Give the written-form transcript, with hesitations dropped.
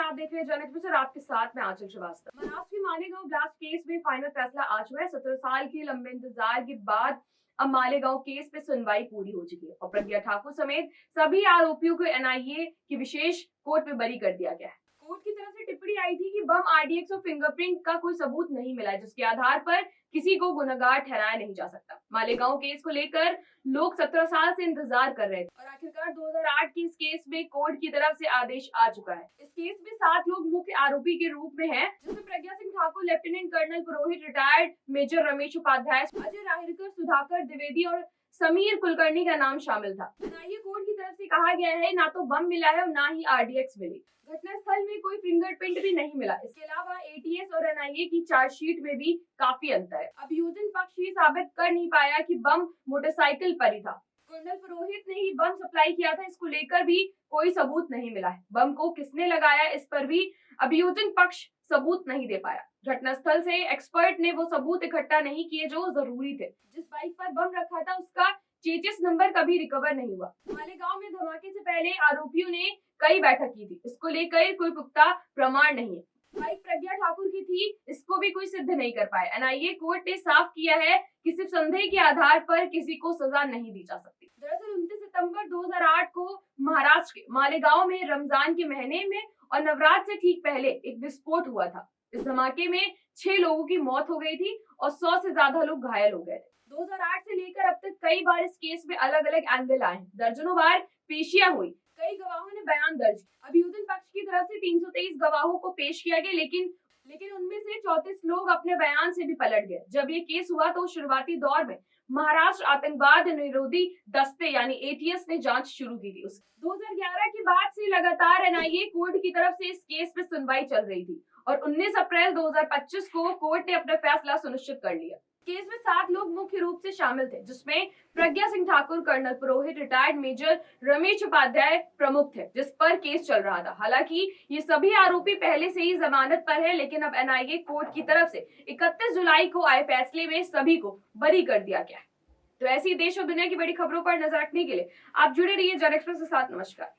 आप देख रहे हैं जन एक्सप्रेस और आपके साथ में आंचल श्रीवास्तव। महाराष्ट्र के मालेगांव ब्लास्ट केस में फाइनल फैसला आ चुका है। 17 साल के लंबे इंतजार के बाद अब मालेगांव केस पे सुनवाई पूरी हो चुकी है और प्रज्ञा ठाकुर समेत सभी आरोपियों को एनआईए की विशेष कोर्ट में बरी कर दिया गया है। कोर्ट की तरफ से टिप्पणी आई थी कि बम, आरडीएक्स और फिंगरप्रिंट का कोई सबूत नहीं मिला है, जिसके आधार पर किसी को गुनहगार ठहराया नहीं जा सकता। मालेगांव केस को लेकर लोग 17 साल से इंतजार कर रहे थे और आखिरकार 2008 की इस केस में कोर्ट की तरफ से आदेश आ चुका है। इस केस में 7 लोग मुख्य आरोपी के रूप में हैं, जिसमें प्रज्ञा सिंह ठाकुर, लेफ्टिनेंट कर्नल पुरोहित, रिटायर्ड मेजर रमेश उपाध्याय, अजय राहिरकर, सुधाकर द्विवेदी और समीर कुलकर्णी का नाम शामिल था। एनआईए कोर्ट की तरफ से कहा गया है ना तो बम मिला है और ना ही आरडीएक्स मिली। घटनास्थल में कोई फिंगरप्रिंट भी नहीं मिला। इसके अलावा एटीएस और एनआईए की चार्जशीट में भी काफी अंतर है। अभियोजन पक्ष ये साबित कर नहीं पाया कि बम मोटरसाइकिल पर ही था। कर्नल पुरोहित ने ही बम सप्लाई किया था, इसको लेकर भी कोई सबूत नहीं मिला है। बम को किसने लगाया, इस पर भी अभियोजन पक्ष सबूत नहीं दे पाया। घटनास्थल से एक्सपर्ट ने वो सबूत इकट्ठा नहीं किए जो जरूरी थे। जिस बाइक पर बम रखा था उसका चेचिस नंबर कभी रिकवर नहीं हुआ। मालेगांव में धमाके से पहले आरोपियों ने कई बैठक की थी, इसको लेकर कोई पुख्ता प्रमाण नहीं है। बाइक प्रज्ञा ठाकुर की थी, इसको भी कोई सिद्ध नहीं कर पाया। एनआईए कोर्ट ने साफ किया है कि सिर्फ संदेह के आधार पर किसी को सजा नहीं दी जा सकती। दरअसल 29 सितंबर 2008 को महाराष्ट्र के मालेगांव में रमजान के महीने में और नवरात्र से ठीक पहले एक विस्फोट हुआ था। इस धमाके में 6 लोगों की मौत हो गई थी और 100 से ज्यादा लोग घायल हो गए थे। 2008 से लेकर अब तक कई बार इस केस में अलग अलग एंगल आए हैं। दर्जनों बार पेशियां हुई, कई गवाहों ने बयान दर्ज। अभियोजन पक्ष की तरफ से 323 गवाहों को पेश किया गया, लेकिन उनमें से 34 लोग अपने बयान से भी पलट गए। जब ये केस हुआ तो शुरुआती दौर में महाराष्ट्र आतंकवाद निरोधी दस्ते यानी एटीएस ने जांच शुरू की थी। 2011 के बाद से लगातार एनआईए कोर्ट की तरफ से इस केस पे सुनवाई चल रही थी और 19 अप्रैल 2025 को कोर्ट ने अपना फैसला सुनिश्चित कर लिया। केस में 7 लोग मुख्य रूप से शामिल थे, जिसमें प्रज्ञा सिंह ठाकुर, कर्नल पुरोहित, रिटायर्ड मेजर रमेश उपाध्याय प्रमुख थे, जिस पर केस चल रहा था। हालांकि ये सभी आरोपी पहले से ही जमानत पर है, लेकिन अब एनआईए कोर्ट की तरफ से 31 जुलाई को आए फैसले में सभी को बरी कर दिया गया है। तो ऐसी देश और दुनिया की बड़ी खबरों पर नजर रखने के लिए आप जुड़े रहिए जन एक्सप्रेस के साथ। नमस्कार।